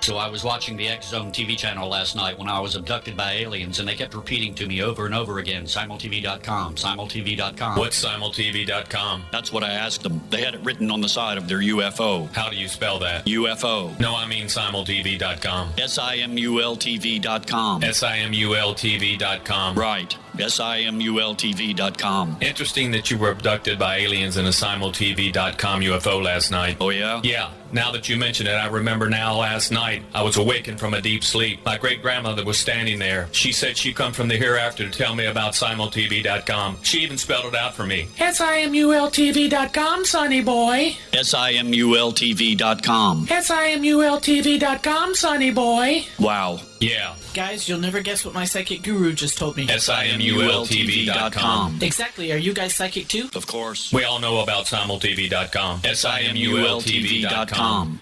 So I was watching the X Zone TV channel last night when I was abducted by aliens, and they kept repeating to me over and over again, simultv.com, simultv.com. What's simultv.com? That's what I asked them. They had it written on the side of their UFO. How do you spell that? UFO. No, I mean simultv.com. simultv.com. simultv.com. Right. simultv.com. Interesting that you were abducted by aliens in a simultv.com UFO last night. Oh, yeah? Yeah. Now that you mention it, I remember now last night I was awakened from a deep sleep. My great-grandmother was standing there. She said she'd come from the hereafter to tell me about simultv.com. She even spelled it out for me. simultv.com, sonny boy. simultv.com. simultv.com, sonny boy. Wow. Yeah. Guys, you'll never guess what my psychic guru just told me. simultv.com. Exactly. Are you guys psychic too? Of course. We all know about simultv.com. simultv.com.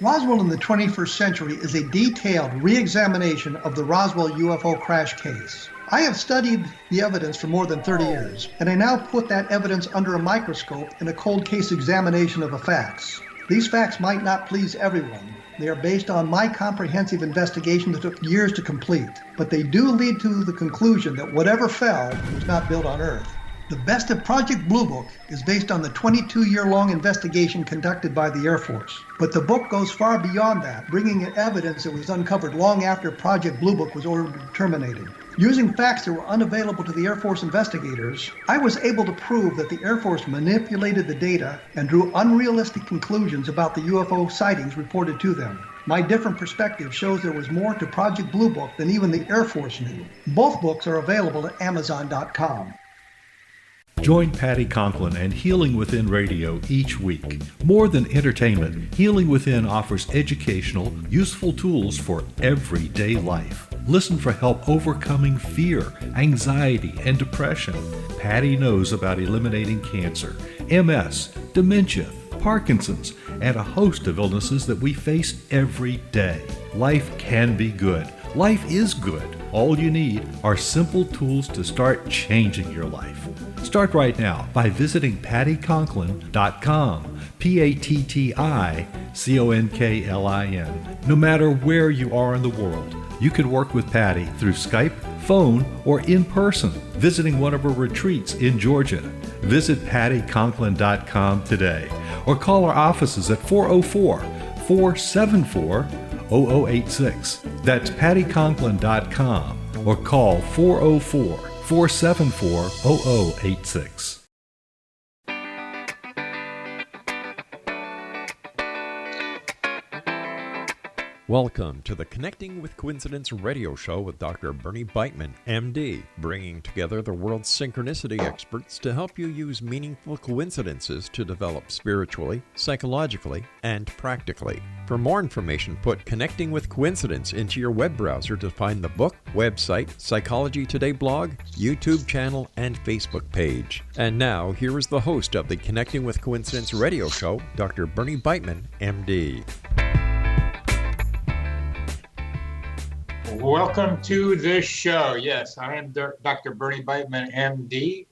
Roswell in the 21st century is a detailed re-examination of the Roswell UFO crash case. I have studied the evidence for more than 30 years, and I now put that evidence under a microscope in a cold case examination of the facts. These facts might not please everyone. They are based on my comprehensive investigation that took years to complete, but they do lead to the conclusion that whatever fell was not built on Earth. The best of Project Blue Book is based on the 22-year-long investigation conducted by the Air Force. But the book goes far beyond that, bringing in evidence that was uncovered long after Project Blue Book was ordered terminated. Using facts that were unavailable to the Air Force investigators, I was able to prove that the Air Force manipulated the data and drew unrealistic conclusions about the UFO sightings reported to them. My different perspective shows there was more to Project Blue Book than even the Air Force knew. Both books are available at Amazon.com. Join Patty Conklin and Healing Within Radio each week. More than entertainment, Healing Within offers educational, useful tools for everyday life. Listen for help overcoming fear, anxiety, and depression. Patty knows about eliminating cancer, MS, dementia, Parkinson's, and a host of illnesses that we face every day. Life can be good. Life is good. All you need are simple tools to start changing your life. Start right now by visiting pattyconklin.com, PATTICONKLIN. No matter where you are in the world, you can work with Patty through Skype, phone, or in person, visiting one of her retreats in Georgia. Visit pattyconklin.com today or call our offices at 404-474-0086. That's pattyconklin.com or call 404-474-0086. Welcome to the Connecting with Coincidence radio show with Dr. Bernie Beitman, MD, bringing together the world's synchronicity experts to help you use meaningful coincidences to develop spiritually, psychologically, and practically. For more information, put Connecting with Coincidence into your web browser to find the book, website, Psychology Today blog, YouTube channel, and Facebook page. And now, here is the host of the Connecting with Coincidence radio show, Dr. Bernie Beitman, MD. Welcome to the show. Yes, I am Dr. Bernie Beitman, MD.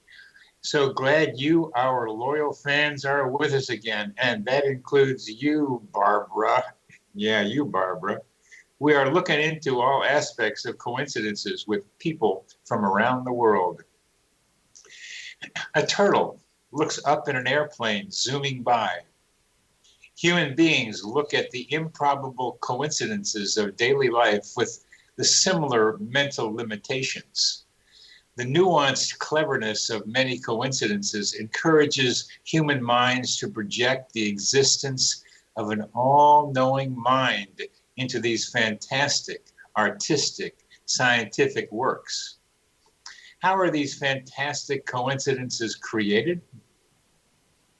So glad you, our loyal fans, are with us again. And that includes you, Barbara. Yeah, you, Barbara. We are looking into all aspects of coincidences with people from around the world. A turtle looks up in an airplane zooming by. Human beings look at the improbable coincidences of daily life with the similar mental limitations. The nuanced cleverness of many coincidences encourages human minds to project the existence of an all-knowing mind into these fantastic, artistic, scientific works. How are these fantastic coincidences created?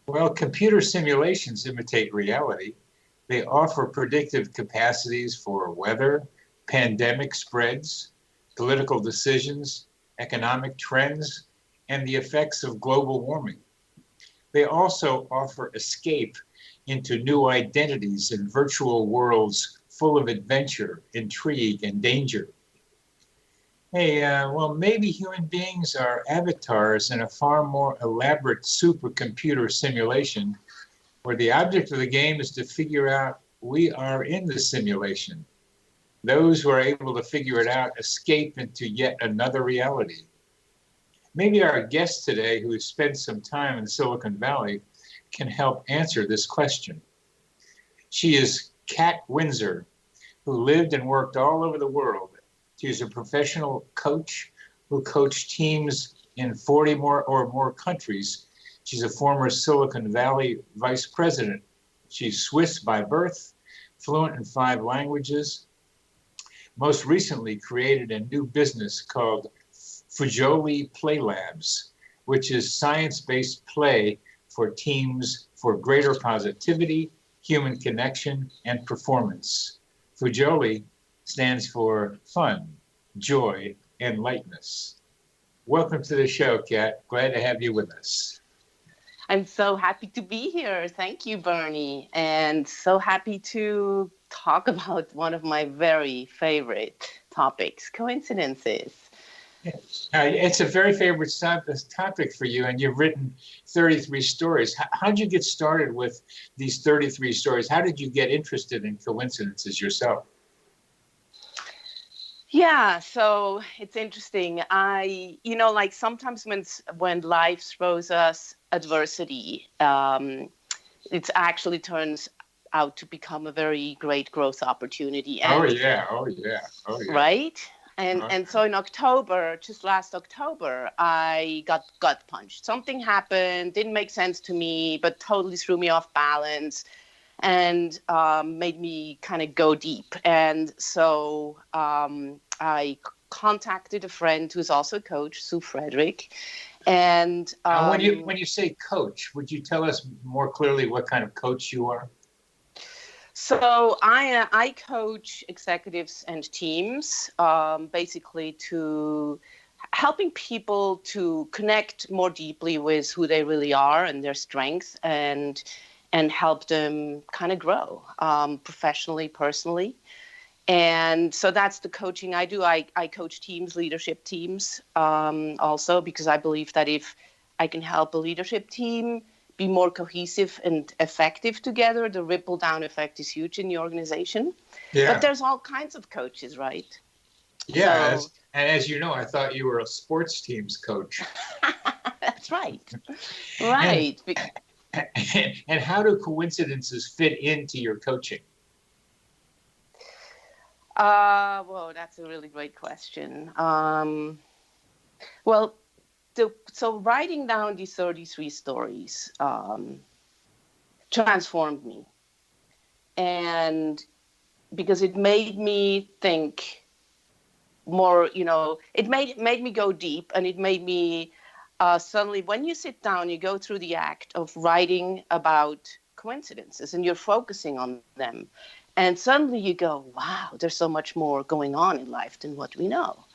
Well, computer simulations imitate reality. They offer predictive capacities for weather, pandemic spreads, political decisions, economic trends, and the effects of global warming. They also offer escape into new identities in virtual worlds full of adventure, intrigue, and danger. Hey, well, maybe human beings are avatars in a far more elaborate supercomputer simulation where the object of the game is to figure out we are in the simulation. Those who are able to figure it out escape into yet another reality. Maybe our guest today, who has spent some time in Silicon Valley, can help answer this question. She is Kat Windsor, who lived and worked all over the world. She is a professional coach who coached teams in 40 more countries. She's a former Silicon Valley vice president. She's Swiss by birth, fluent in 5 languages. Most recently created a new business called Fujoli PlayLabs, which is science-based play for teams for greater positivity, human connection, and performance. Fujoli stands for fun, joy, and lightness. Welcome to the show, Kat. Glad to have you with us. I'm so happy to be here. Thank you, Bernie. And so happy to talk about one of my very favorite topics, coincidences. Yes. It's a very favorite topic for you, and you've written 33 stories. How did you get started with these 33 stories? How did you get interested in coincidences yourself? Yeah, so it's interesting. Like sometimes when life throws us adversity, it actually turns out to become a very great growth opportunity. And, oh yeah. right? And so in October, just last October, I got gut punched. Something happened, didn't make sense to me, but totally threw me off balance and made me kind of go deep. And so I contacted a friend who's also a coach, Sue Frederick. And when you say coach, would you tell us more clearly what kind of coach you are? So I coach executives and teams, basically to helping people to connect more deeply with who they really are and their strengths, and help them kind of grow professionally, personally. And so that's the coaching I do. I coach teams, leadership teams, also, because I believe that if I can help a leadership team be more cohesive and effective together, the ripple down effect is huge in the organization. Yeah. But there's all kinds of coaches, right? Yeah, so, as you know, I thought you were a sports teams coach. That's right. Right. And how do coincidences fit into your coaching? Well, that's a really great question. So writing down these 33 stories transformed me. And because it made me think more, it made me go deep, and it made me suddenly, when you sit down, you go through the act of writing about coincidences and you're focusing on them. And suddenly you go, wow, there's so much more going on in life than what we know.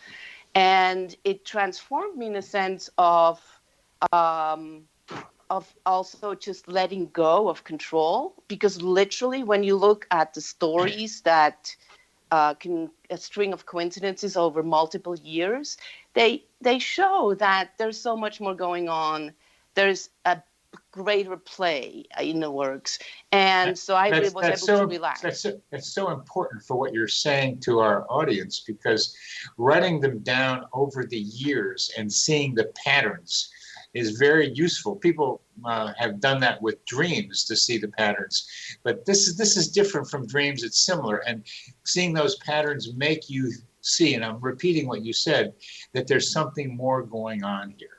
And it transformed me in a sense of also just letting go of control, because literally when you look at the stories that a string of coincidences over multiple years, they show that there's so much more going on. There's a greater play in the works, and so I was able to relax. That's so important for what you're saying to our audience, because writing them down over the years and seeing the patterns is very useful. People have done that with dreams to see the patterns, but this is different from dreams. It's similar, and seeing those patterns make you see, and I'm repeating what you said, that there's something more going on here.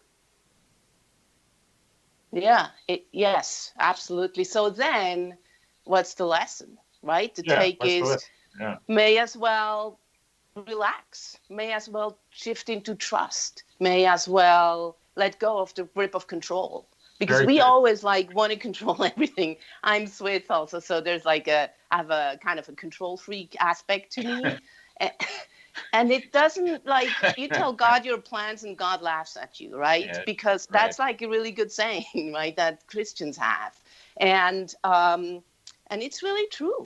Yeah, yes, absolutely. So then what's the lesson, right? The take is may as well relax, may as well shift into trust, may as well let go of the grip of control. Because we always want to control everything. I'm Swiss also, so there's I have a kind of a control freak aspect to me. And it doesn't, you tell God your plans and God laughs at you, right? Yeah, because that's a really good saying, right, that Christians have. And it's really true.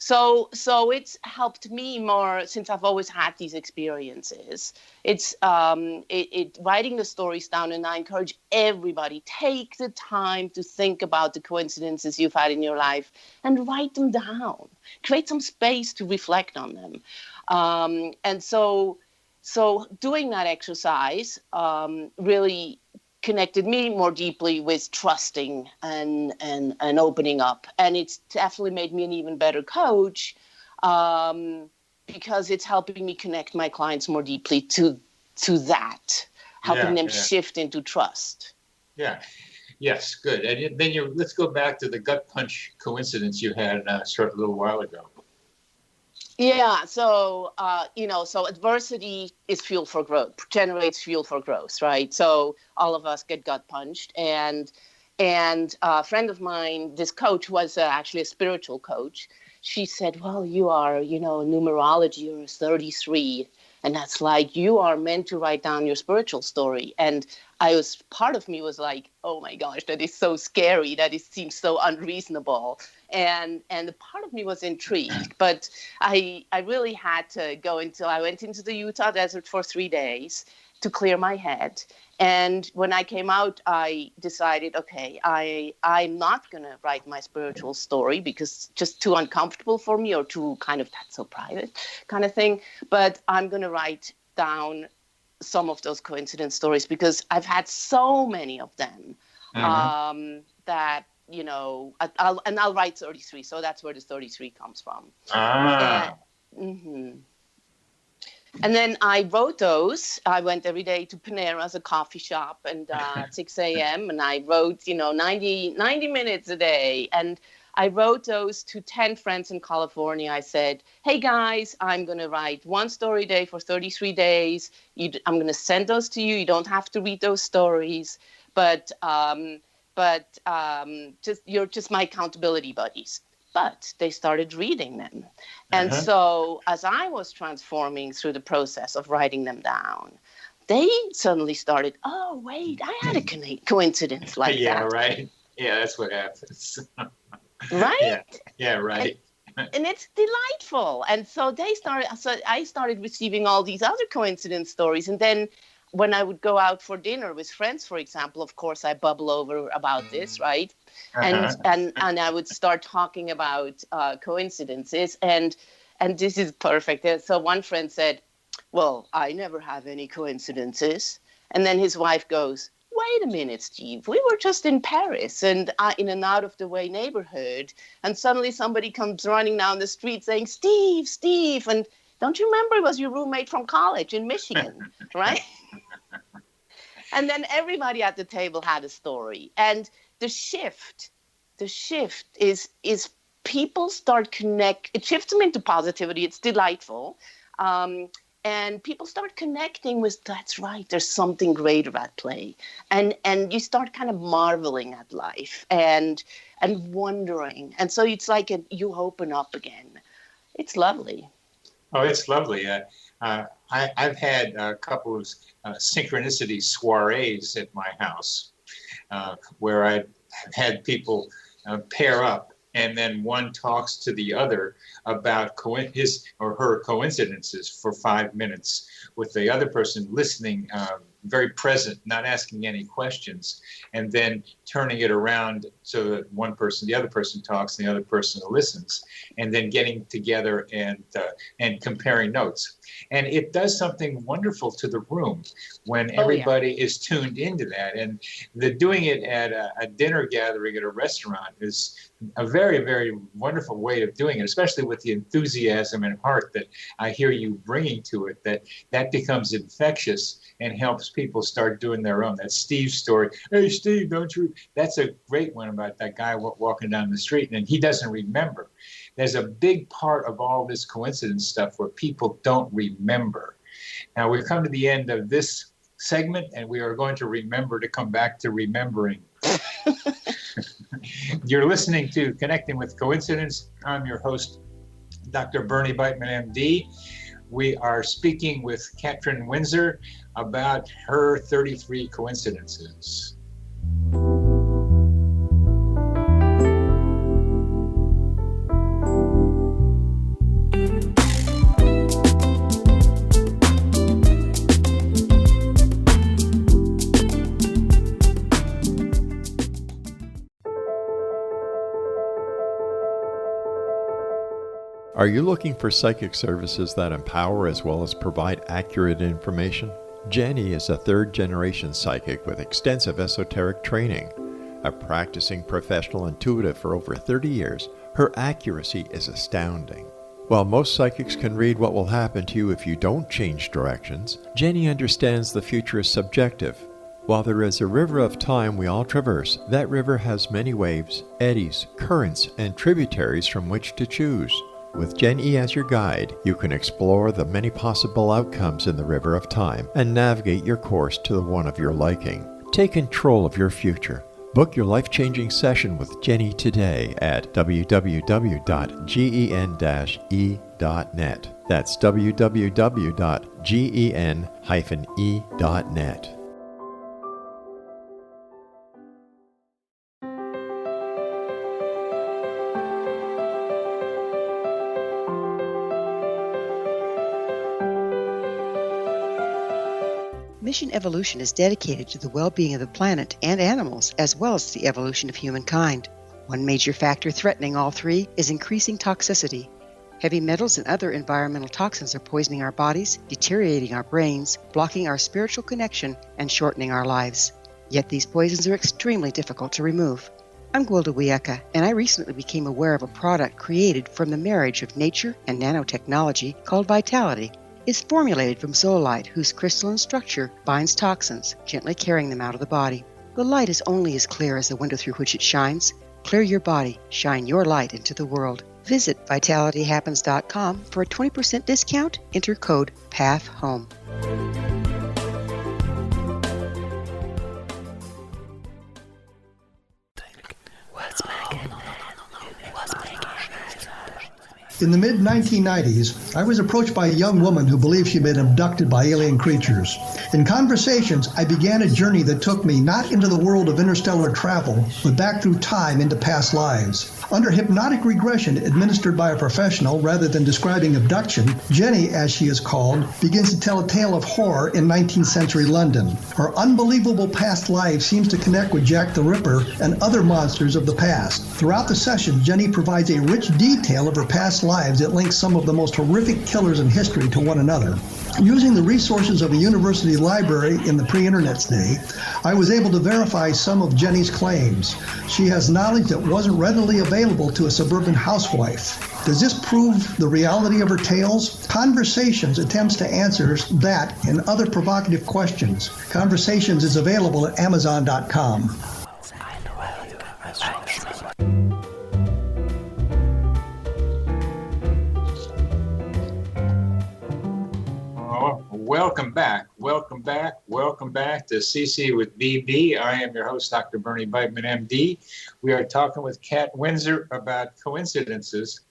So it's helped me more since I've always had these experiences. It's writing the stories down, and I encourage everybody, take the time to think about the coincidences you've had in your life and write them down. Create some space to reflect on them. And so doing that exercise really connected me more deeply with trusting and opening up. And it's definitely made me an even better coach because it's helping me connect my clients more deeply to that, helping them shift into trust. Yeah. Yes, good. And then let's go back to the gut punch coincidence you had a little while ago. Yeah, so so adversity is fuel for growth, generates fuel for growth, right? So all of us get gut punched, and a friend of mine, this coach was actually a spiritual coach. She said, "Well, you are, numerology, you're 33, and that's like you are meant to write down your spiritual story." And part of me was like, "Oh my gosh, that is so scary. That it seems so unreasonable." And the part of me was intrigued, but I really had to I went into the Utah desert for 3 days to clear my head. And when I came out, I decided, okay, I'm not going to write my spiritual story because it's just too uncomfortable for me, or too kind of that's so private kind of thing. But I'm going to write down some of those coincidence stories because I've had so many of them that, I'll write 33. So that's where the 33 comes from. And then I wrote those. I went every day to Panera's, a coffee shop, and at 6 a.m. And I wrote, 90 minutes a day. And I wrote those to 10 friends in California. I said, hey, guys, I'm going to write one story a day for 33 days. I'm going to send those to you. You don't have to read those stories. But you're just my accountability buddies. But they started reading them. And so as I was transforming through the process of writing them down, they suddenly started, oh, wait, I had a coincidence like that. Yeah, right. Yeah, that's what happens. Right? Yeah, right. And it's delightful. And so I started receiving all these other coincidence stories. And then when I would go out for dinner with friends, for example, of course, I bubble over about this, right? And I would start talking about coincidences, and this is perfect. So one friend said, well, I never have any coincidences. And then his wife goes, wait a minute, Steve, we were just in Paris and in an out-of-the-way neighborhood, and suddenly somebody comes running down the street saying, Steve, and don't you remember it was your roommate from college in Michigan, right? And then everybody at the table had a story. And the shift is people start it shifts them into positivity. It's delightful. And people start connecting with, that's right, there's something greater at play. And you start kind of marveling at life and wondering. And so it's like you open up again. It's lovely. Oh, it's lovely. I've had a couple of synchronicity soirees at my house where I've had people pair up, and then one talks to the other about his or her coincidences for 5 minutes, with the other person listening, very present, not asking any questions, and then turning it around so that the other person talks and the other person listens, and then getting together and comparing notes. And it does something wonderful to the room when everybody is tuned into that. And doing it at a dinner gathering at a restaurant is a very, very wonderful way of doing it, especially with the enthusiasm and heart that I hear you bringing to it, that becomes infectious and helps people start doing their own. That's Steve's story. Hey, Steve, don't you? That's a great one about that guy walking down the street, and he doesn't remember. There's a big part of all this coincidence stuff where people don't remember. Now, we've come to the end of this segment, and we are going to remember to come back to remembering. You're listening to Connecting with Coincidence. I'm your host, Dr. Bernie Beitman, MD. We are speaking with Katrin Windsor about her 33 coincidences. Are you looking for psychic services that empower as well as provide accurate information? Jenny is a third-generation psychic with extensive esoteric training. A practicing professional intuitive for over 30 years, her accuracy is astounding. While most psychics can read what will happen to you if you don't change directions, Jenny understands the future is subjective. While there is a river of time we all traverse, that river has many waves, eddies, currents, and tributaries from which to choose. With Jenny as your guide, you can explore the many possible outcomes in the river of time and navigate your course to the one of your liking. Take control of your future. Book your life-changing session with Jenny today at www.gen-e.net. That's www.gen-e.net. Mission Evolution is dedicated to the well-being of the planet and animals, as well as the evolution of humankind. One major factor threatening all three is increasing toxicity. Heavy metals and other environmental toxins are poisoning our bodies, deteriorating our brains, blocking our spiritual connection, and shortening our lives. Yet these poisons are extremely difficult to remove. I'm Gwilda Wiyaka, and I recently became aware of a product created from the marriage of nature and nanotechnology called Vitality. It's formulated from zoolite, whose crystalline structure binds toxins, gently carrying them out of the body. The light is only as clear as the window through which it shines. Clear your body, shine your light into the world. Visit vitalityhappens.com for a 20% discount. Enter code PATHHOME. In the mid-1990s, I was approached by a young woman who believed she'd been abducted by alien creatures. In conversations, I began a journey that took me not into the world of interstellar travel, but back through time into past lives. Under hypnotic regression administered by a professional rather than describing abduction, Jenny, as she is called, begins to tell a tale of horror in 19th century London. Her unbelievable past life seems to connect with Jack the Ripper and other monsters of the past. Throughout the session, Jenny provides a rich detail of her past lives that links some of the most horrific killers in history to one another. Using the resources of a university library in the pre-internet's day, I was able to verify some of Jenny's claims. She has knowledge that wasn't readily available to a suburban housewife. Does this prove the reality of her tales? Conversations attempts to answer that and other provocative questions. Conversations is available at Amazon.com. Welcome back. Welcome back. Welcome back to CC with BB. I am your host, Dr. Bernie Beitman, MD. We are talking with Kat Windsor about coincidences,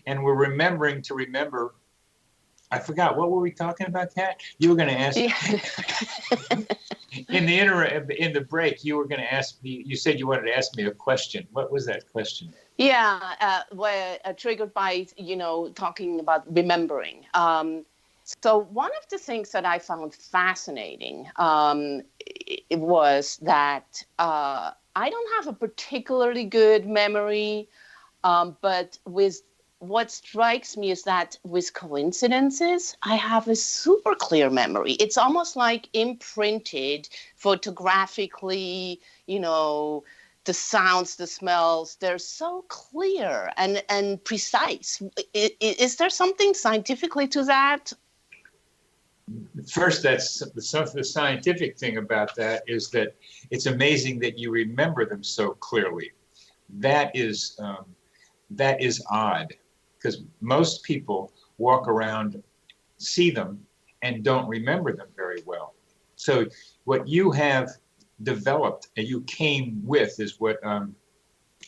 and we're remembering to remember. I forgot, what were we talking about, Kat? You were going to ask in the break. You were going to ask me. You said you wanted to ask me a question. What was that question? Yeah, triggered by talking about remembering. So one of the things that I found fascinating it was that I don't have a particularly good memory, but with what strikes me is that with coincidences, I have a super clear memory. It's almost like imprinted photographically, the sounds, the smells, they're so clear and precise. Is there something scientifically to that? First, that's the scientific thing about that is that it's amazing that you remember them so clearly. That is odd, because most people walk around, see them, and don't remember them very well. So what you have developed and you came with is what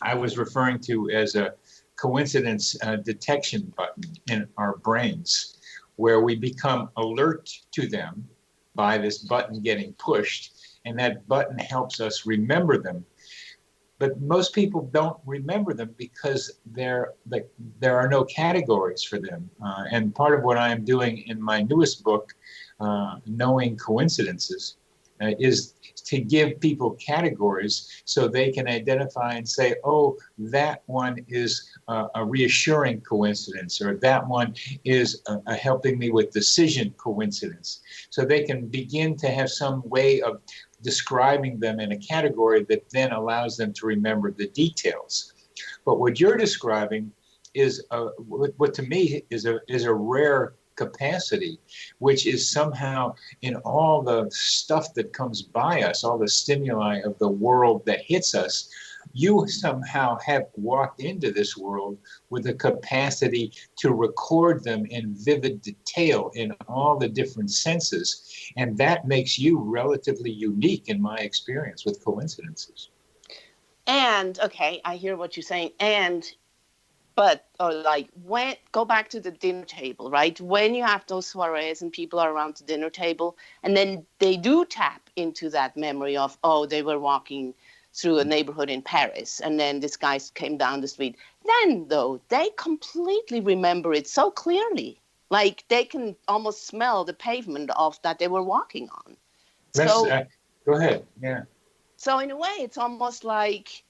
I was referring to as a coincidence detection button in our brains, where we become alert to them by this button getting pushed, and that button helps us remember them. But most people don't remember them because there are no categories for them. And part of what I am doing in my newest book, Knowing Coincidences, is to give people categories so they can identify and say, oh, that one is a reassuring coincidence, or that one is a helping me with decision coincidence. So they can begin to have some way of describing them in a category that then allows them to remember the details. But what you're describing is what to me is a rare capacity, which is somehow in all the stuff that comes by us, all the stimuli of the world that hits us, you somehow have walked into this world with the capacity to record them in vivid detail in all the different senses. And that makes you relatively unique in my experience with coincidences. And, okay, I hear what you're saying. Go back to the dinner table, right? When you have those soirees and people are around the dinner table, and then they do tap into that memory of, oh, they were walking through a neighborhood in Paris, and then this guy came down the street. Then, though, they completely remember it so clearly. Like, they can almost smell the pavement of that they were walking on. Go ahead, yeah. So in a way, it's almost like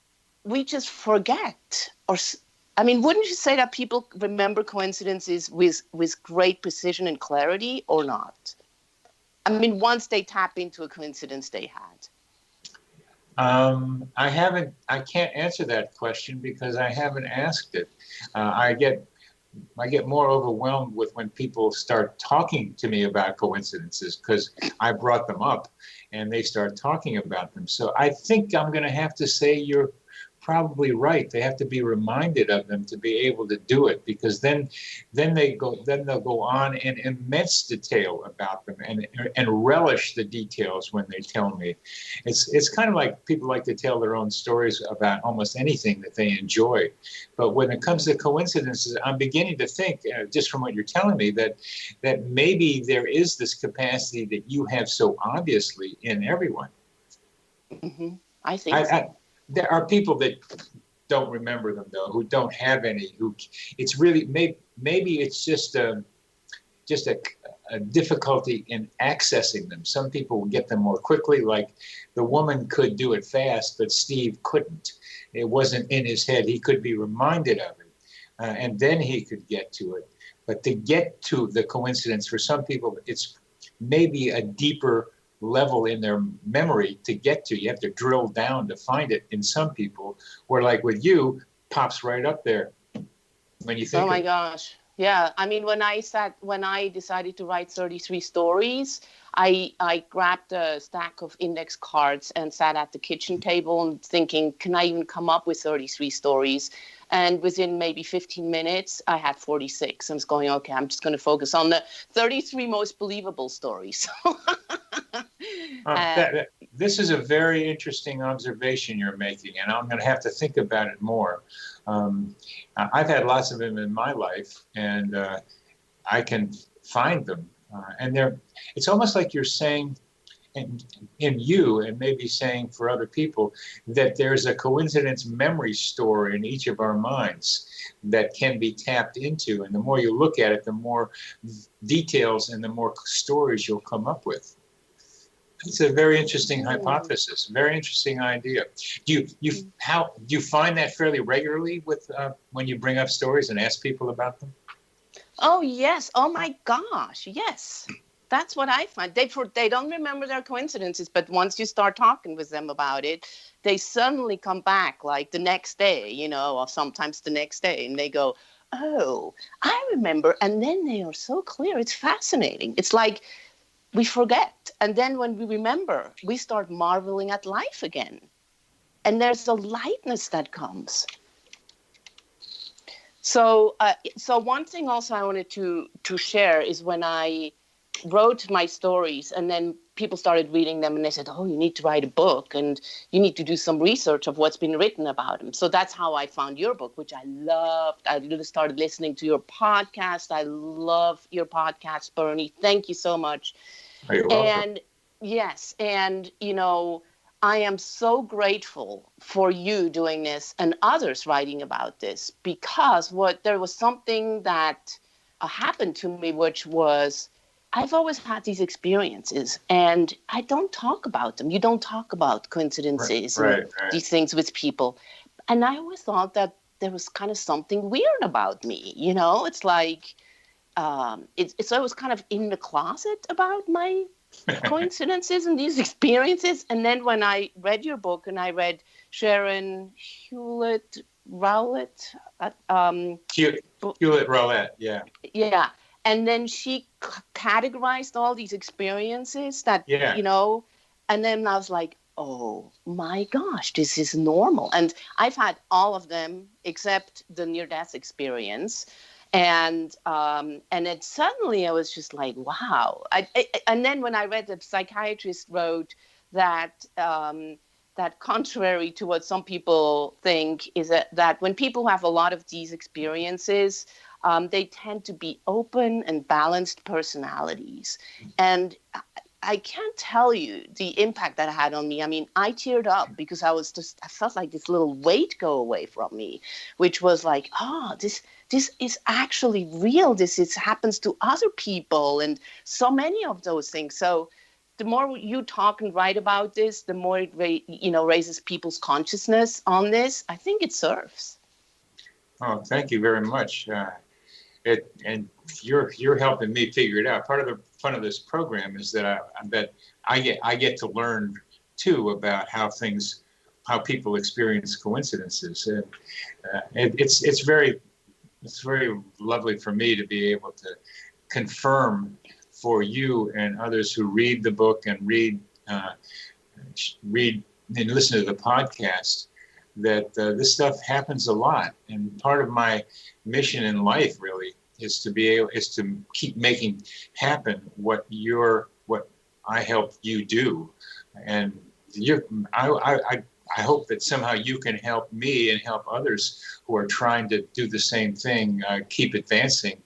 we just forget. Wouldn't you say that people remember coincidences with great precision and clarity, or not? Once they tap into a coincidence they had. I can't answer that question because I haven't asked it. I get more overwhelmed with when people start talking to me about coincidences because I brought them up and they start talking about them. So I think I'm going to have to say you're probably right. They have to be reminded of them to be able to do it, because then they'll go on in immense detail about them and relish the details when they tell me. It's kind of like people like to tell their own stories about almost anything that they enjoy. But when it comes to coincidences, I'm beginning to think, just from what you're telling me, that maybe there is this capacity that you have so obviously in everyone. Mm-hmm. I think so. There are people that don't remember them, though, who don't have any. Who it's really maybe it's just a difficulty in accessing them. Some people will get them more quickly. Like the woman could do it fast, but Steve couldn't. It wasn't in his head. He could be reminded of it, and then he could get to it. But to get to the coincidence, for some people, it's maybe a deeper level in their memory to get to. You have to drill down to find it in some people, where like with you, pops right up there when you think. Oh my gosh. Yeah. When I decided to write 33 stories, I grabbed a stack of index cards and sat at the kitchen table and thinking, can I even come up with 33 stories? And within maybe 15 minutes, I had 46. I was going, okay, I'm just going to focus on the 33 most believable stories. This is a very interesting observation you're making, and I'm going to have to think about it more. I've had lots of them in my life, and I can find them. And it's almost like you're saying in you, and maybe saying for other people, that there's a coincidence memory store in each of our minds that can be tapped into. And the more you look at it, the more details and the more stories you'll come up with. It's a very interesting hypothesis, very interesting idea. Do you find that fairly regularly with when you bring up stories and ask people about them? Oh, yes. Oh, my gosh. Yes. That's what I find. They don't remember their coincidences, but once you start talking with them about it, they suddenly come back like the next day, or sometimes the next day, and they go, oh, I remember. And then they are so clear. It's fascinating. It's like we forget. And then when we remember, we start marveling at life again. And there's a lightness that comes. So one thing also I wanted to share is when I wrote my stories and then people started reading them and they said, oh, you need to write a book and you need to do some research of what's been written about them. So that's how I found your book, which I loved. I started listening to your podcast. I love your podcast, Bernie. Thank you so much. You're welcome. And yes, and I am so grateful for you doing this and others writing about this, because there was something that happened to me, which was I've always had these experiences, and I don't talk about them. You don't talk about coincidences and these things with people. And I always thought that there was kind of something weird about me. You know, it's like it's always kind of in the closet about my coincidences and these experiences. And then when I read your book and I read Sharon Hewlett-Rowlett, Hewlett-Rowlett, yeah. Yeah. And then she categorized all these experiences that, you know, and then I was like, oh my gosh, this is normal. And I've had all of them except the near-death experience. And then suddenly I was just like, wow. And then when I read the psychiatrist wrote that that contrary to what some people think is that when people have a lot of these experiences, they tend to be open and balanced personalities. And I can't tell you the impact that had on me. I mean, I teared up because I felt like this little weight go away from me, which was like, this is actually real. This happens to other people and so many of those things. So the more you talk and write about this, the more it raises people's consciousness on this. I think it serves. Oh, thank you very much. And you're helping me figure it out. Part of the fun of this program is that I get to learn too about how people experience coincidences. And it's very lovely for me to be able to confirm for you and others who read the book and read and listen to the podcast that this stuff happens a lot. And part of my mission in life really is to keep making happen what I help you do. And I hope that somehow you can help me and help others who are trying to do the same thing, keep advancing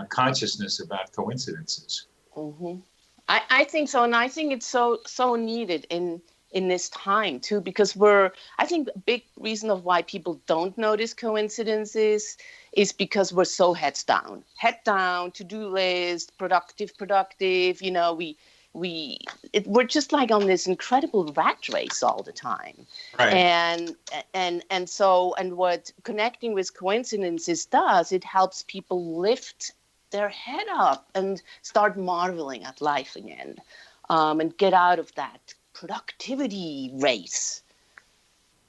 consciousness about coincidences. Mm-hmm. I think so. And I think it's so needed in this time too, because I think a big reason of why people don't notice coincidences is because we're so head down, to-do list, productive, you know, we're just like on this incredible rat race all the time. Right. And what connecting with coincidences does, it helps people lift their head up and start marveling at life again, and get out of that productivity race.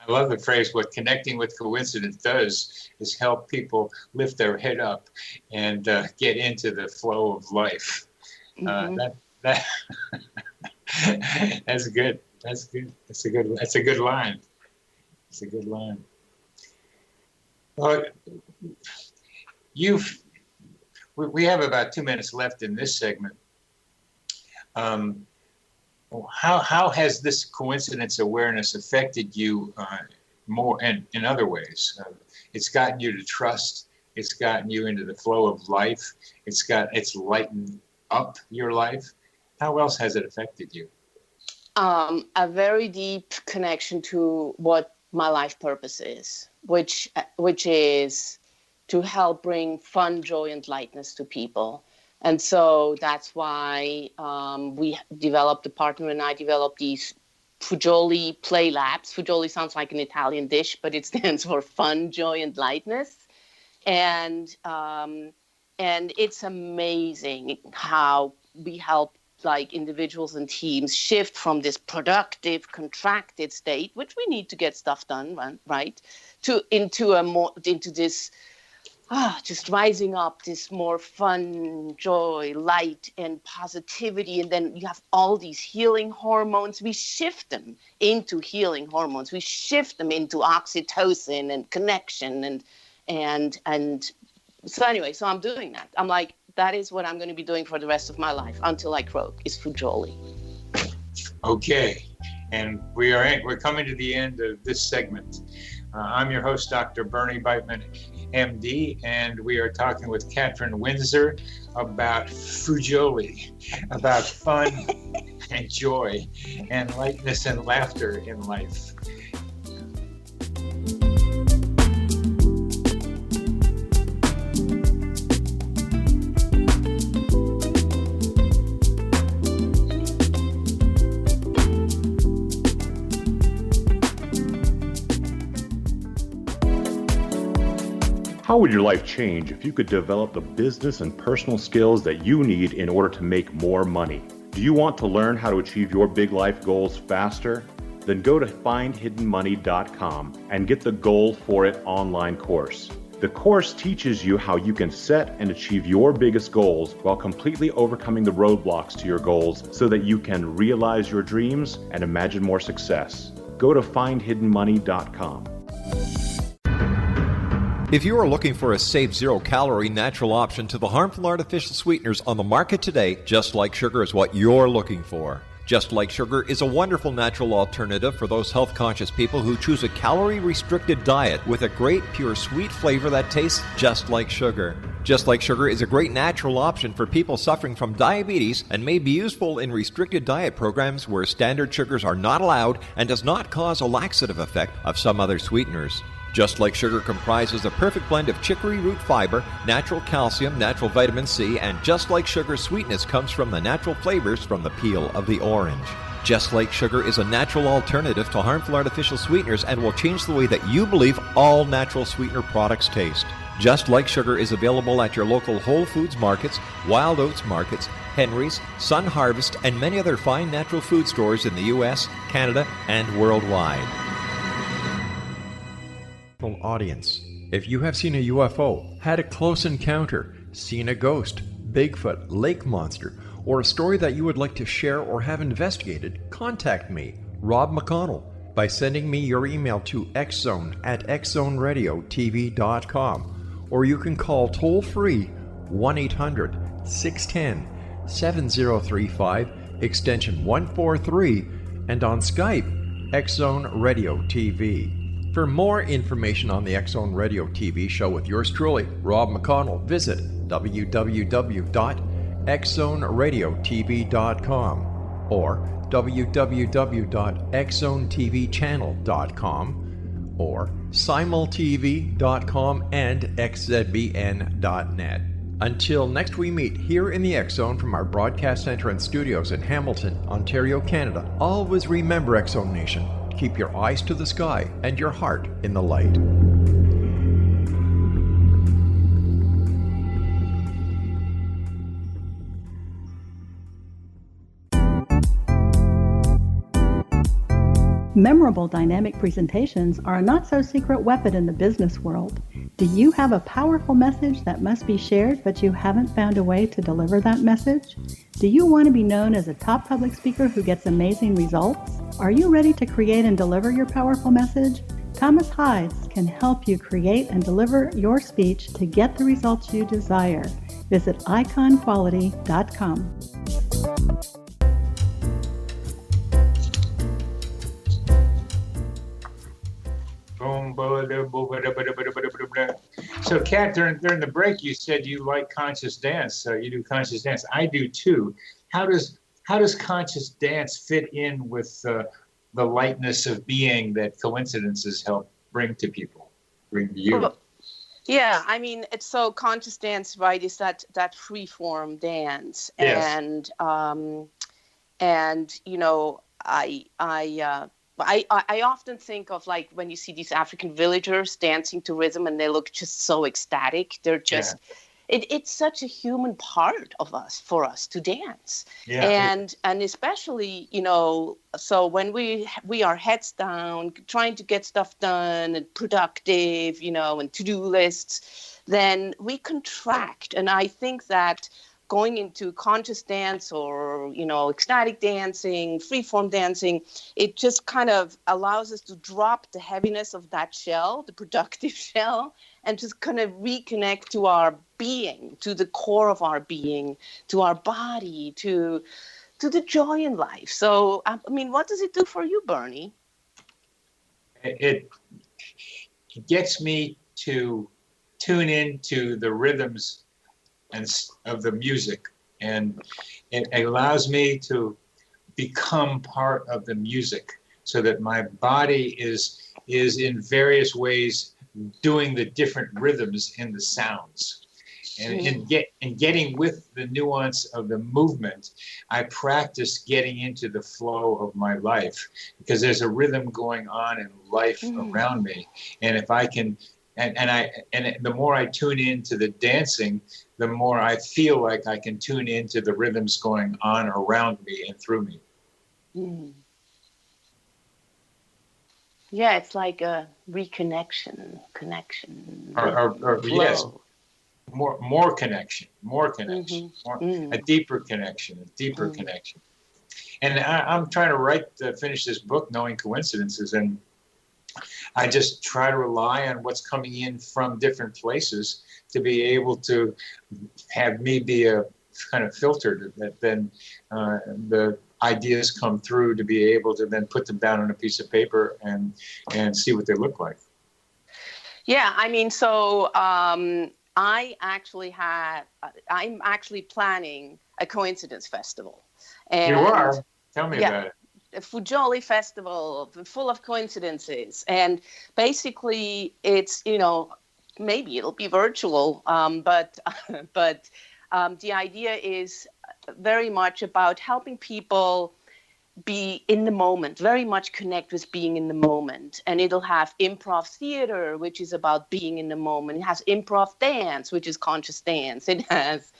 I love the phrase, what connecting with coincidence does is help people lift their head up and get into the flow of life. Mm-hmm. That's good. That's a good line. It's a good line. Well, we have about 2 minutes left in this segment. How has this coincidence awareness affected you more and in other ways? It's gotten you to trust. It's gotten you into the flow of life. It's lightened up your life. How else has it affected you? A very deep connection to what my life purpose is, which is to help bring fun, joy, and lightness to people. And so that's why the partner and I developed these Fujoli PlayLabs. Fujoli sounds like an Italian dish, but it stands for fun, joy, and lightness. And it's amazing how we help like individuals and teams shift from this productive, contracted state, which we need to get stuff done, right, into this. Just rising up, this more fun, joy, light, and positivity. And then you have all these healing hormones. We shift them into healing hormones. We shift them into oxytocin and connection. And so anyway, so I'm doing that. I'm like, that is what I'm going to be doing for the rest of my life until I croak, is Fujoli. Okay. And we're coming to the end of this segment. I'm your host, Dr. Bernie Beitman, MD, and we are talking with Katrin Windsor about Fujoli, about fun and joy and lightness and laughter in life. How would your life change if you could develop the business and personal skills that you need in order to make more money? Do you want to learn how to achieve your big life goals faster? Then go to findhiddenmoney.com and get the Goal for It online course. The course teaches you how you can set and achieve your biggest goals while completely overcoming the roadblocks to your goals so that you can realize your dreams and imagine more success. Go to findhiddenmoney.com. If you are looking for a safe, zero-calorie natural option to the harmful artificial sweeteners on the market today, Just Like Sugar is what you're looking for. Just Like Sugar is a wonderful natural alternative for those health-conscious people who choose a calorie-restricted diet with a great, pure, sweet flavor that tastes just like sugar. Just Like Sugar is a great natural option for people suffering from diabetes and may be useful in restricted diet programs where standard sugars are not allowed and does not cause a laxative effect of some other sweeteners. Just Like Sugar comprises a perfect blend of chicory root fiber, natural calcium, natural vitamin C, and Just Like Sugar's sweetness comes from the natural flavors from the peel of the orange. Just Like Sugar is a natural alternative to harmful artificial sweeteners and will change the way that you believe all natural sweetener products taste. Just Like Sugar is available at your local Whole Foods markets, Wild Oats markets, Henry's, Sun Harvest, and many other fine natural food stores in the U.S., Canada, and worldwide. Audience. If you have seen a UFO, had a close encounter, seen a ghost, Bigfoot, lake monster, or a story that you would like to share or have investigated, contact me, Rob McConnell, by sending me your email to xzone@xzoneradiotv.com, or you can call toll-free 1-800-610-7035, extension 143, and on Skype, Xzone Radio TV. For more information on the Xzone Radio TV show with yours truly, Rob McConnell, visit www.xzoneradiotv.com or www.xzonetvchannel.com or simultv.com and xzbn.net. Until next we meet here in the X-Zone from our broadcast center and studios in Hamilton, Ontario, Canada, always remember, X-Zone Nation, keep your eyes to the sky and your heart in the light. Memorable dynamic presentations are a not-so-secret weapon in the business world. Do you have a powerful message that must be shared, but you haven't found a way to deliver that message? Do you want to be known as a top public speaker who gets amazing results? Are you ready to create and deliver your powerful message? Thomas Hides can help you create and deliver your speech to get the results you desire. Visit iconquality.com. So, Kat, during the break, you said you like conscious dance. So you do conscious dance. I do too. How does conscious dance fit in with the lightness of being that coincidences help bring to people, bring to you? Yeah, I mean, it's so conscious dance, right? Is that free form dance, yes. And you know, I often think of, like, when you see these African villagers dancing to rhythm and they look just so ecstatic. They're just, it's such a human part of us, for us to dance. Yeah. And especially, you know, so when we are heads down, trying to get stuff done and productive, you know, and to-do lists, then we contract. And I think that going into conscious dance or, you know, ecstatic dancing, freeform dancing, it just kind of allows us to drop the heaviness of that shell, the productive shell, and just kind of reconnect to our being, to the core of our being, to our body, to the joy in life. So, I mean, what does it do for you, Bernie? It gets me to tune into the rhythms and of the music, and it allows me to become part of the music, so that my body is in various ways doing the different rhythms in the sounds, and in getting with the nuance of the movement, I practice getting into the flow of my life, because there's a rhythm going on in life around me, and if I can and the more I tune into the dancing, the more I feel like I can tune into the rhythms going on around me and through me. Mm. Yeah, it's like a reconnection, connection. Or yes, more connection, Mm-hmm. a deeper connection, connection. And I'm trying to finish this book, Knowing Coincidences, and I just try to rely on what's coming in from different places to be able to have me be a kind of filter that then the ideas come through to be able to then put them down on a piece of paper and see what they look like. Yeah, I mean, so I'm actually planning a coincidence festival. And you are? Tell me about it. A Fujoli festival full of coincidences. And basically it's, maybe it'll be virtual, but the idea is very much about helping people be in the moment, very much connect with being in the moment. And it'll have improv theater, which is about being in the moment. It has improv dance, which is conscious dance. It has,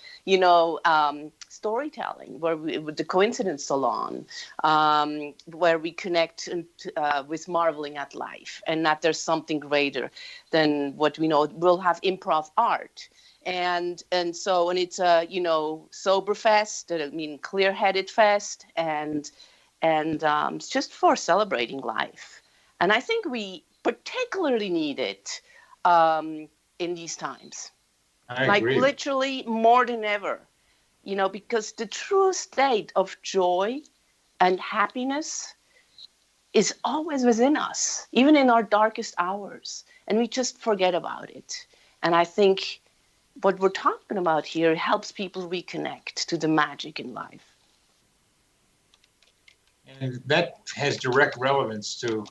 storytelling, with the coincidence salon, where we connect with marveling at life and that there's something greater than what we know. We'll have improv art. And it's a, sober fest, clear-headed fest, and it's just for celebrating life. And I think we particularly need it in these times. I agree. Literally more than ever, because the true state of joy and happiness is always within us, even in our darkest hours. And we just forget about it. And I think what we're talking about here helps people reconnect to the magic in life. And that has direct relevance to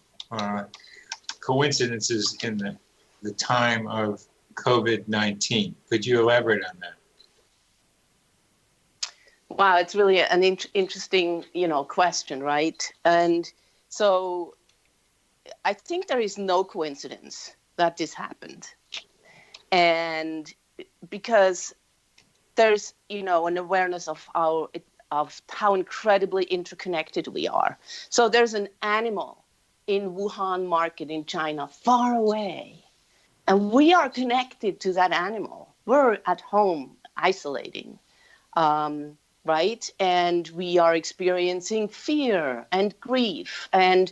coincidences in the time of COVID-19. Could you elaborate on that? Wow, it's really an interesting, question, right? And so I think there is no coincidence that this happened. And because there's, an awareness of how incredibly interconnected we are. So there's an animal in Wuhan market in China, far away, and we are connected to that animal. We're at home isolating, right? And we are experiencing fear and grief and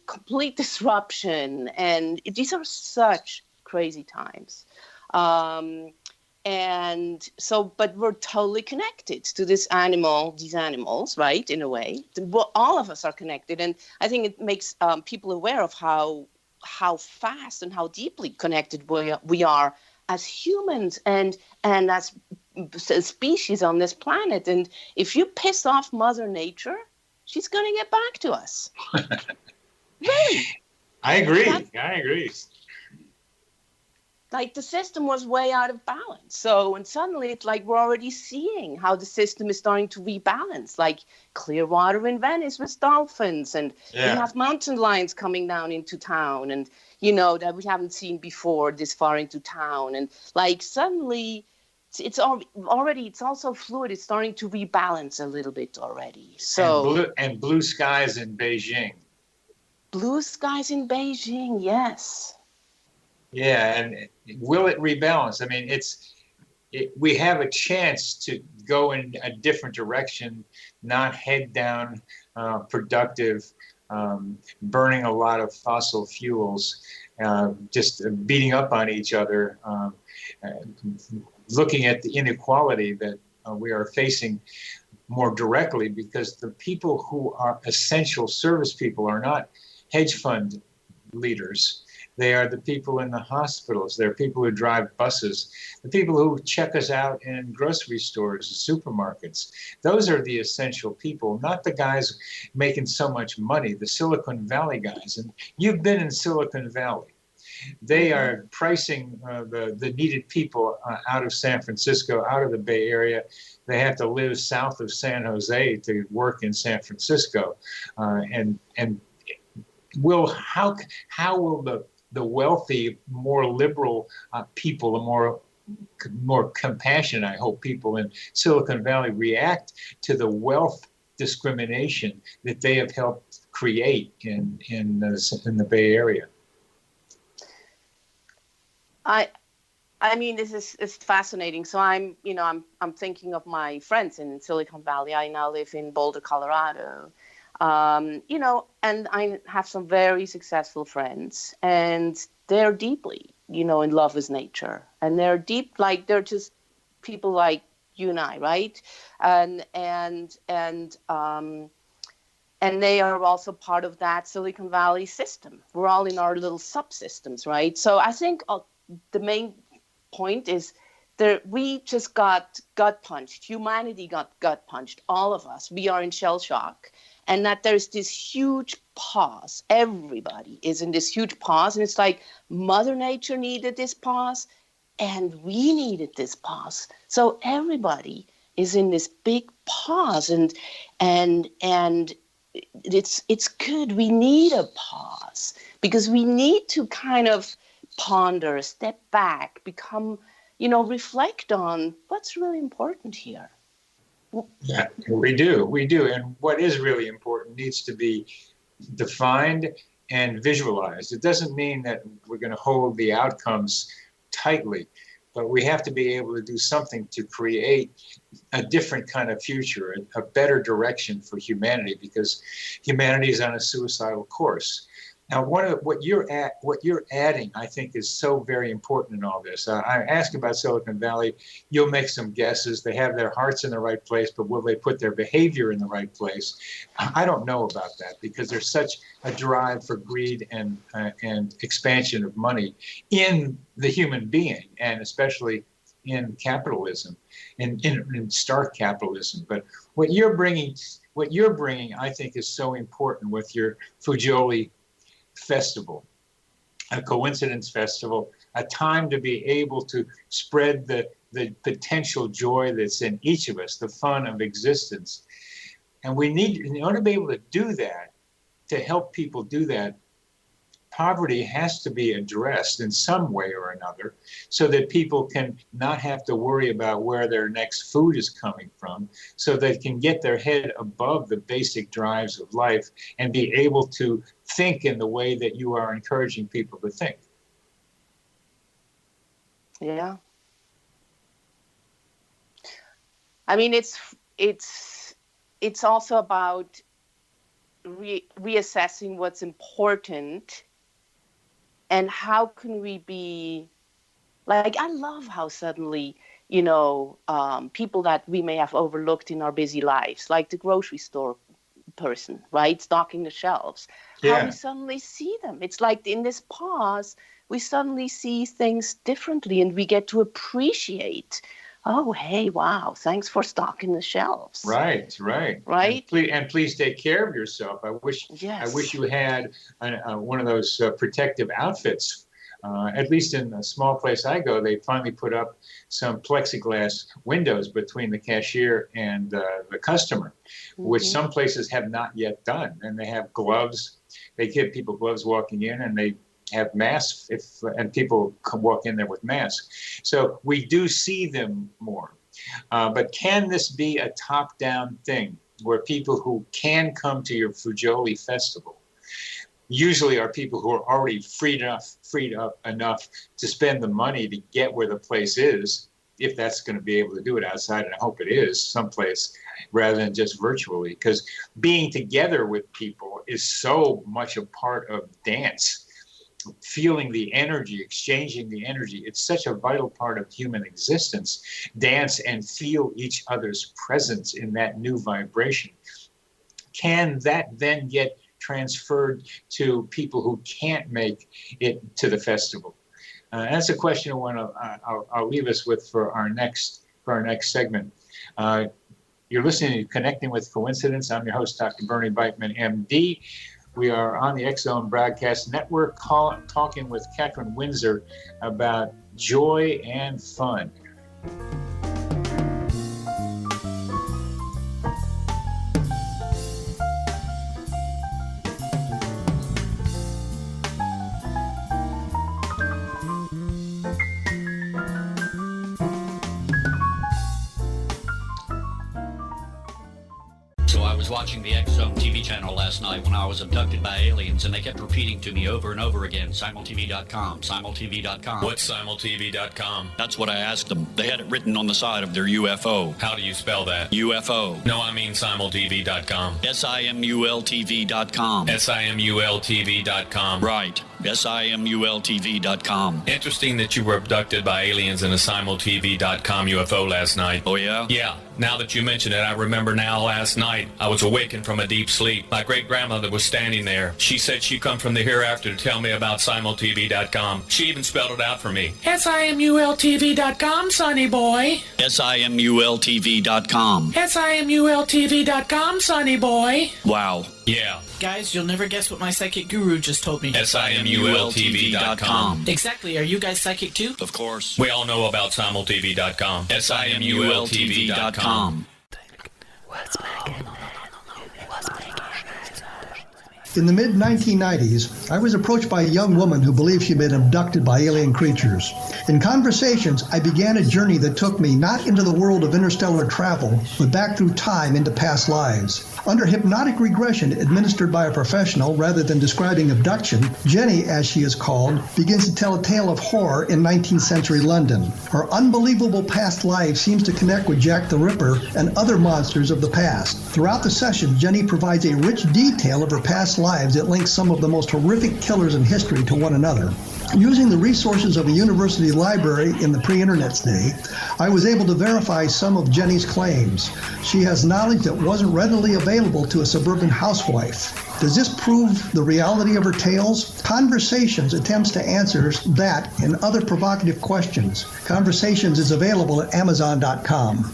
complete disruption. And these are such crazy times. And so, but we're totally connected to these animals, right? In a way, all of us are connected. And I think it makes people aware of how fast and how deeply connected we are as humans and as a species on this planet. And if you piss off Mother Nature, she's going to get back to us. Really? I agree. Like the system was way out of balance. So, and suddenly it's like we're already seeing how the system is starting to rebalance, like clear water in Venice with dolphins. And we have mountain lions coming down into town and, that we haven't seen before this far into town. And like suddenly it's also fluid. It's starting to rebalance a little bit already. So and blue skies in Beijing. Blue skies in Beijing, yes. Yeah, and will it rebalance? I mean, we have a chance to go in a different direction, not head down, productive, burning a lot of fossil fuels, just beating up on each other, looking at the inequality that we are facing more directly, because the people who are essential service people are not hedge fund leaders. They are the people in the hospitals. They're people who drive buses, the people who check us out in grocery stores, supermarkets. Those are the essential people, not the guys making so much money, the Silicon Valley guys. And you've been in Silicon Valley. They are pricing the needed people out of San Francisco, out of the Bay Area. They have to live south of San Jose to work in San Francisco. How will the wealthy, more liberal people, the more compassionate, I hope, people in Silicon Valley react to the wealth discrimination that they have helped create in the Bay Area. I mean, this is fascinating. So I'm thinking of my friends in Silicon Valley. I now live in Boulder, Colorado. And I have some very successful friends, and they're deeply, in love with nature, and they're just people like you and I, right? And they are also part of that Silicon Valley system. We're all in our little subsystems, right? So I think the main point is we just got gut punched. Humanity got gut punched. All of us. We are in shell shock. And that there's this huge pause. Everybody is in this huge pause. And it's like Mother Nature needed this pause, and we needed this pause. So everybody is in this big pause. And it's good. We need a pause because we need to kind of ponder, step back, become, reflect on what's really important here. Yeah, we do. And what is really important needs to be defined and visualized. It doesn't mean that we're going to hold the outcomes tightly, but we have to be able to do something to create a different kind of future, a better direction for humanity, because humanity is on a suicidal course. Now, what you're adding, I think, is so very important in all this. I asked about Silicon Valley. You'll make some guesses. They have their hearts in the right place, but will they put their behavior in the right place? I don't know about that, because there's such a drive for greed and expansion of money in the human being, and especially in capitalism, in stark capitalism. But what you're bringing, I think, is so important with your Fujoli festival, a coincidence festival, a time to be able to spread the potential joy that's in each of us, the fun of existence. And we need, in order to be able to do that, to help people do that, poverty has to be addressed in some way or another, so that people can not have to worry about where their next food is coming from, so they can get their head above the basic drives of life and be able to think in the way that you are encouraging people to think. Yeah. I mean, it's also about reassessing what's important. And how can we be, like, I love how suddenly, people that we may have overlooked in our busy lives, like the grocery store person, right, stocking the shelves, how we suddenly see them. It's like in this pause, we suddenly see things differently, and we get to appreciate, oh, hey, wow, thanks for stocking the shelves. Right. And please take care of yourself. I wish you had one of those protective outfits. At least in the small place I go, they finally put up some plexiglass windows between the cashier and the customer, which some places have not yet done. And they have gloves. They give people gloves walking in, and they have masks and people can walk in there with masks. So we do see them more. But can this be a top-down thing where people who can come to your Fujoli festival usually are people who are already freed up enough to spend the money to get where the place is, if that's going to be able to do it outside, and I hope it is someplace, rather than just virtually, because being together with people is so much a part of dance. Feeling the energy, exchanging the energy. It's such a vital part of human existence. Dance and feel each other's presence in that new vibration. Can that then get transferred to people who can't make it to the festival? That's a question I'll leave us with for our next segment. You're listening to Connecting with Coincidence. I'm your host, Dr. Bernie Beitman, MD. We are on the X-Zone Broadcast Network talking with Katrin Windsor about joy and fun. was watching the X Zone TV channel last night when I was abducted by aliens, and they kept repeating to me over and over again, simultv.com, simultv.com. What's simultv.com? That's what I asked them. They had it written on the side of their UFO. How do you spell that? UFO. No, I mean simultv.com. simultv.com. simultv.com. Right. simultv.com. Interesting that you were abducted by aliens in a simultv.com UFO last night. Oh, yeah? Yeah. Now that you mention it, I remember now last night I was awakened from a deep sleep. My great-grandmother was standing there. She said she'd come from the hereafter to tell me about simultv.com. She even spelled it out for me. simultv.com, sonny boy. simultv.com. simultv.com, sonny boy. Wow. Yeah. Guys, you'll never guess what my psychic guru just told me. simultv.com. Exactly. Are you guys psychic too? Of course. We all know about simultv.com. simultv.com. In the mid-1990s, I was approached by a young woman who believed she'd been abducted by alien creatures. In conversations, I began a journey that took me not into the world of interstellar travel, but back through time into past lives. Under hypnotic regression administered by a professional rather than describing abduction, Jenny, as she is called, begins to tell a tale of horror in 19th century London. Her unbelievable past life seems to connect with Jack the Ripper and other monsters of the past. Throughout the session, Jenny provides a rich detail of her past lives that links some of the most horrific killers in history to one another. Using the resources of a university library in the pre-internet's day, I was able to verify some of Jenny's claims. She has knowledge that wasn't readily available to a suburban housewife. Does this prove the reality of her tales? Conversations attempts to answer that and other provocative questions. Conversations is available at Amazon.com.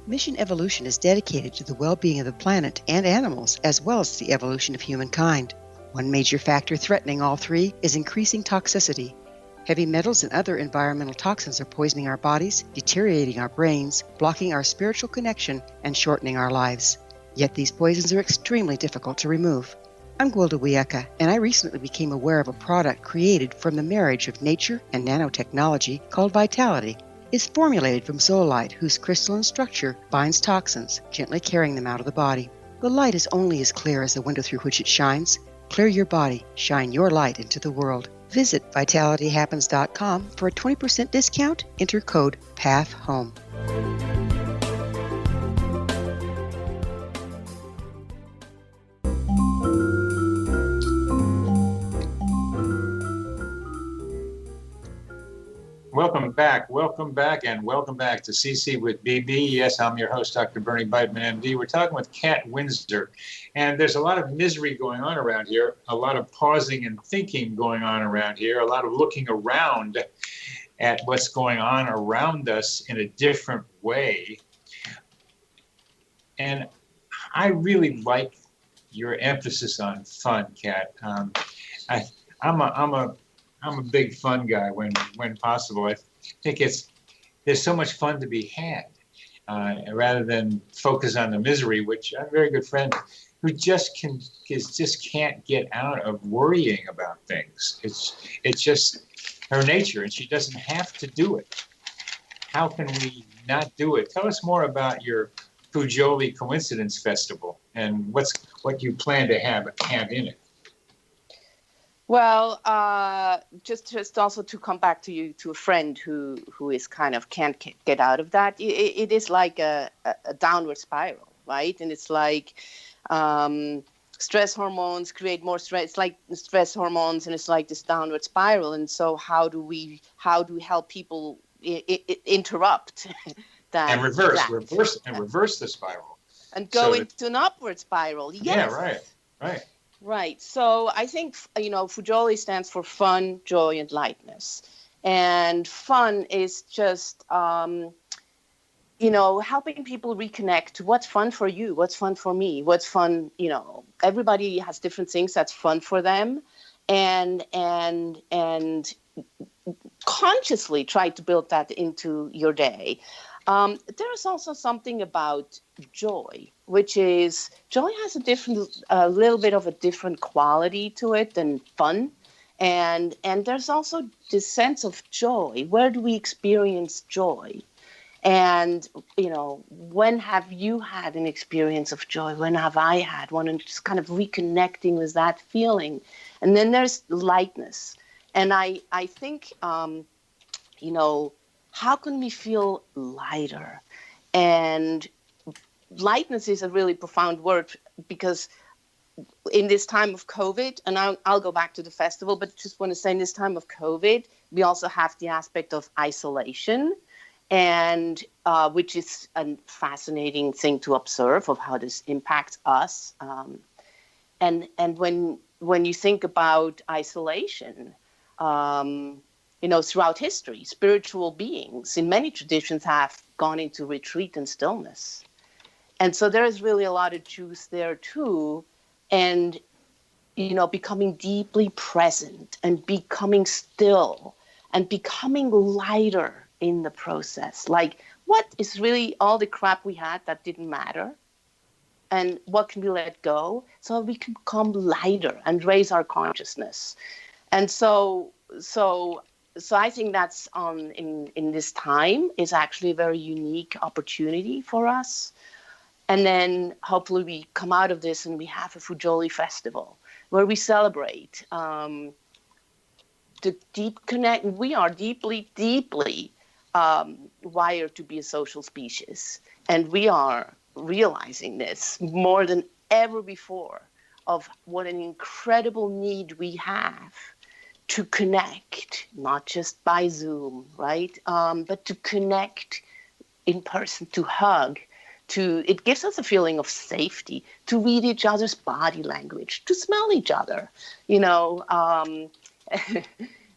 Mission Evolution is dedicated to the well-being of the planet and animals, as well as the evolution of humankind. One major factor threatening all three is increasing toxicity. Heavy metals and other environmental toxins are poisoning our bodies, deteriorating our brains, blocking our spiritual connection, and shortening our lives. Yet these poisons are extremely difficult to remove. I'm Gwilda Wiyaka, and I recently became aware of a product created from the marriage of nature and nanotechnology called Vitality. It's formulated from zoolite, whose crystalline structure binds toxins, gently carrying them out of the body. The light is only as clear as the window through which it shines. Clear your body, shine your light into the world. Visit vitalityhappens.com for a 20% discount. Enter code PATHHOME. Welcome back, and welcome back to CC with BB. Yes, I'm your host, Dr. Bernie Beitman, MD. We're talking with Kat Windsor, and there's a lot of misery going on around here, a lot of pausing and thinking going on around here, a lot of looking around at what's going on around us in a different way. And I really like your emphasis on fun, Kat. I'm a big fun guy when possible. I think there's so much fun to be had, rather than focus on the misery, which I'm a very good friend who just can't get out of worrying about things. It's just her nature, and she doesn't have to do it. How can we not do it? Tell us more about your Fujoli Coincidence Festival and what you plan to have in it. Well, just also to come back to a friend who is kind of can't get out of that. It is like a downward spiral, right? And it's like stress hormones create more stress. It's like stress hormones, and it's like this downward spiral. And so, how do we help people interrupt that and reverse the spiral and go into an upward spiral? Yes. Yeah, right. Right. So I think, Fujoli stands for fun, joy, and lightness. And fun is just, helping people reconnect to what's fun for you, what's fun for me, what's fun, everybody has different things that's fun for them. And consciously try to build that into your day. There is also something about joy, which is joy has a little bit of a different quality to it than fun. And there's also this sense of joy. Where do we experience joy? And, when have you had an experience of joy? When have I had one? And just kind of reconnecting with that feeling. And then there's lightness. And I think, how can we feel lighter? And lightness is a really profound word, because in this time of COVID, and I'll go back to the festival, but just want to say in this time of COVID, we also have the aspect of isolation, and which is a fascinating thing to observe of how this impacts us. And when you think about isolation, throughout history, spiritual beings in many traditions have gone into retreat and stillness. And so there is really a lot of truth there too. And, becoming deeply present and becoming still and becoming lighter in the process. Like, what is really all the crap we had that didn't matter? And what can we let go so we can become lighter and raise our consciousness? And so I think that's in this time is actually a very unique opportunity for us. And then hopefully we come out of this and we have a Fujoli festival where we celebrate the deep connect. We are deeply, deeply wired to be a social species. And we are realizing this more than ever before of what an incredible need we have to connect, not just by Zoom, right? But to connect in person, to hug, it gives us a feeling of safety, to read each other's body language, to smell each other,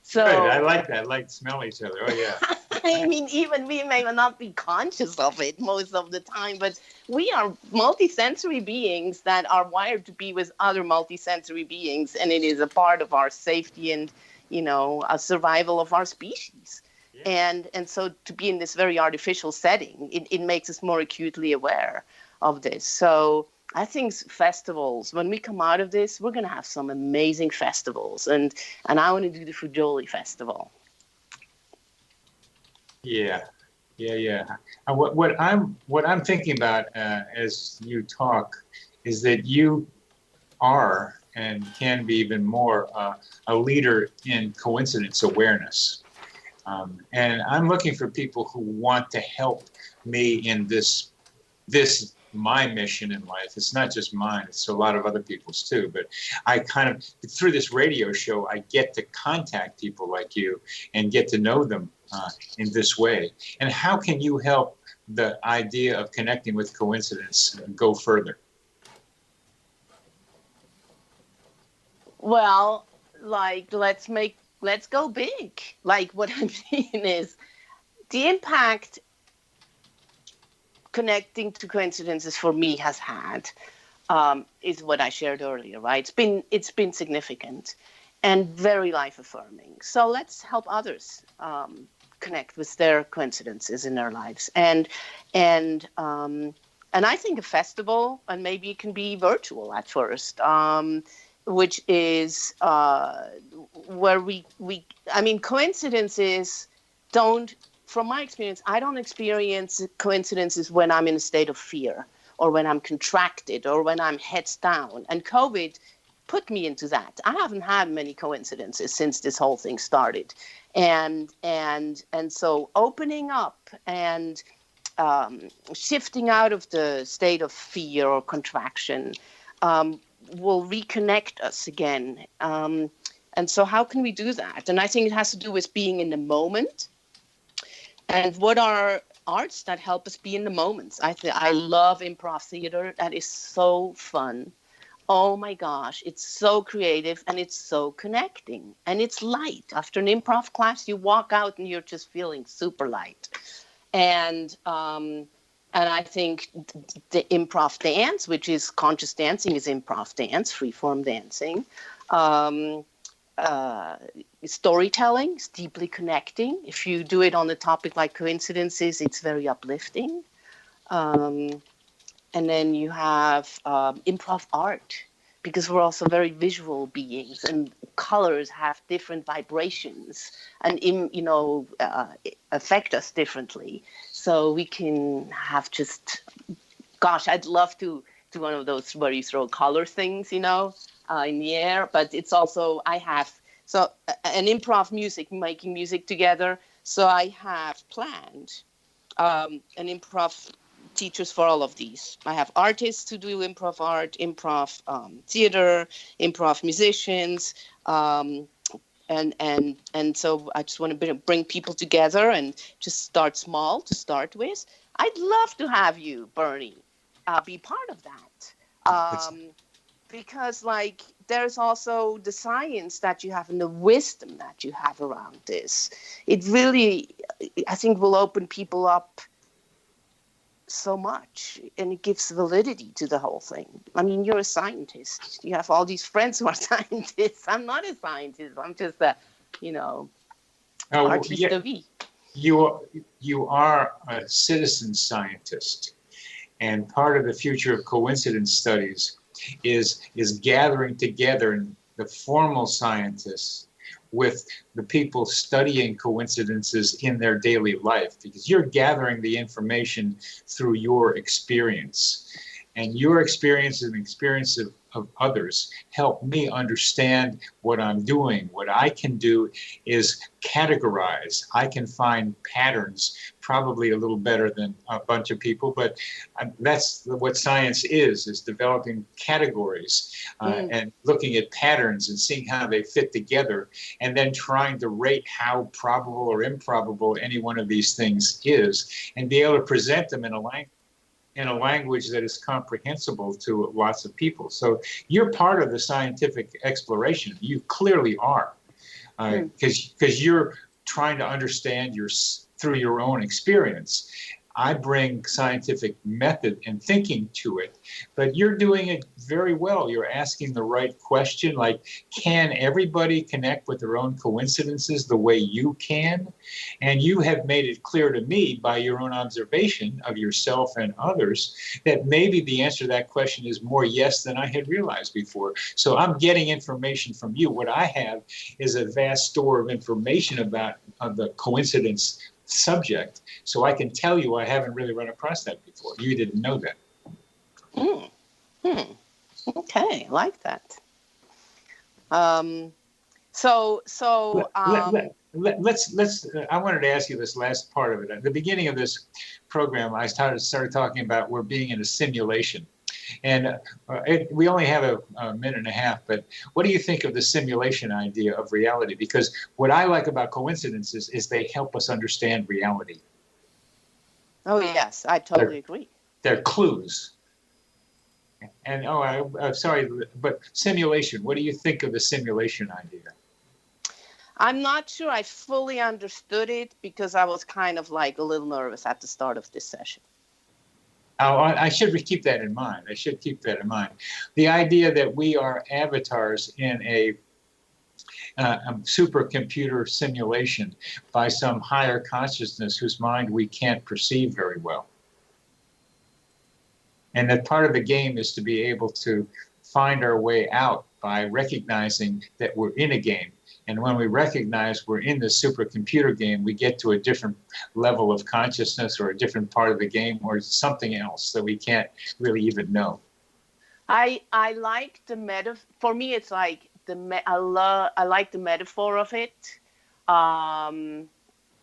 So good. I like that. I like to smell each other. Oh, yeah. I mean, even we may not be conscious of it most of the time, but we are multisensory beings that are wired to be with other multisensory beings, and it is a part of our safety and, a survival of our species. Yeah. And so to be in this very artificial setting, it makes us more acutely aware of this. So I think festivals, when we come out of this, we're going to have some amazing festivals. And I want to do the Fujoli Festival. Yeah. What I'm thinking about as you talk is that you are and can be even more a leader in coincidence awareness. And I'm looking for people who want to help me in this my mission in life. It's not just mine, it's a lot of other people's too. But I kind of, through this radio show, I get to contact people like you and get to know them in this way. And how can you help the idea of connecting with coincidence go further? Well, let's go big. Like, what I'm saying is the impact connecting to coincidences for me has had is what I shared earlier, right? It's been significant and very life affirming. So let's help others connect with their coincidences in their lives. And I think a festival, and maybe it can be virtual at first, which is where coincidences don't, from my experience, I don't experience coincidences when I'm in a state of fear or when I'm contracted or when I'm heads down. And COVID put me into that. I haven't had many coincidences since this whole thing started. And so opening up and shifting out of the state of fear or contraction will reconnect us again. And so how can we do that? And I think it has to do with being in the moment. And what are arts that help us be in the moments? I love improv theater. That is so fun. Oh my gosh, it's so creative and it's so connecting and it's light. After an improv class, you walk out and you're just feeling super light. And I think the improv dance, which is conscious dancing, is improv dance, freeform dancing. storytelling. It's deeply connecting. If you do it on a topic like coincidences, it's very uplifting. And then you have improv art, because we're also very visual beings, and colors have different vibrations and affect us differently. So we can have just, gosh, I'd love to do one of those where you throw color things, in the air. But it's also, I have an improv music, making music together. So I have planned an improv teachers for all of these. I have artists who do improv art, improv theater, improv musicians, and so I just want to bring people together and just start small to start with. I'd love to have you, Bernie, be part of that, because there's also the science that you have and the wisdom that you have around this. It really, I think, will open people up so much, and it gives validity to the whole thing. I mean, you're a scientist. You have all these friends who are scientists. I'm not a scientist. I'm just a, artiste de vie. You are a citizen scientist, and part of the future of coincidence studies is gathering together the formal scientists with the people studying coincidences in their daily life, because you're gathering the information through your experience. And your experience and the experience of others help me understand what I'm doing. What I can do is categorize. I can find patterns, probably a little better than a bunch of people, but that's what science is developing categories and looking at patterns and seeing how they fit together, and then trying to rate how probable or improbable any one of these things is, and be able to present them in a language that is comprehensible to lots of people. So you're part of the scientific exploration. You clearly are, because you're trying to understand through your own experience. I bring scientific method and thinking to it, but you're doing it very well. You're asking the right question, like, can everybody connect with their own coincidences the way you can? And you have made it clear to me by your own observation of yourself and others that maybe the answer to that question is more yes than I had realized before. So I'm getting information from you. What I have is a vast store of information about the coincidence subject, so I can tell you I haven't really run across that before. You didn't know that. Okay, I like that. Let's. I wanted to ask you this last part of it. At the beginning of this program, I started talking about we're being in a simulation. And we only have a minute and a half, but what do you think of the simulation idea of reality? Because what I like about coincidences is they help us understand reality. Oh, yes, I totally agree. They're clues. And, I'm sorry, but simulation, what do you think of the simulation idea? I'm not sure I fully understood it, because I was kind of a little nervous at the start of this session. Oh, I should keep that in mind. The idea that we are avatars in a supercomputer simulation by some higher consciousness whose mind we can't perceive very well. And that part of the game is to be able to find our way out by recognizing that we're in a game. And when we recognize we're in the supercomputer game, we get to a different level of consciousness or a different part of the game or something else that we can't really even know. I like the metaphor. For me, it's like I like the metaphor of it. And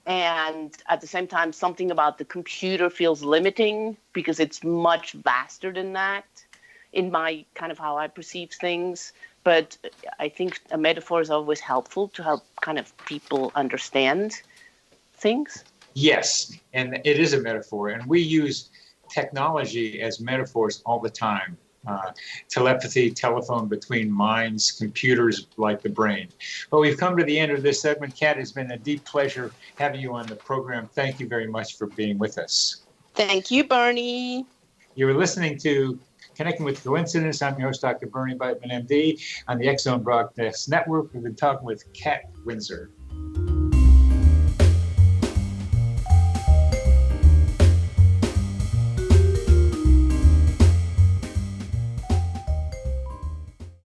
at the same time, something about the computer feels limiting because it's much vaster than that in my kind of how I perceive things. But I think a metaphor is always helpful to help kind of people understand things. Yes, and it is a metaphor. And we use technology as metaphors all the time. Telepathy, telephone between minds, computers like the brain. But we've come to the end of this segment. Kat, it's been a deep pleasure having you on the program. Thank you very much for being with us. Thank you, Bernie. You're listening to Connecting with Coincidence. I'm your host, Dr. Bernie Beitman, MD. On the X Zone Broadcast Network, we've been talking with Kat Windsor.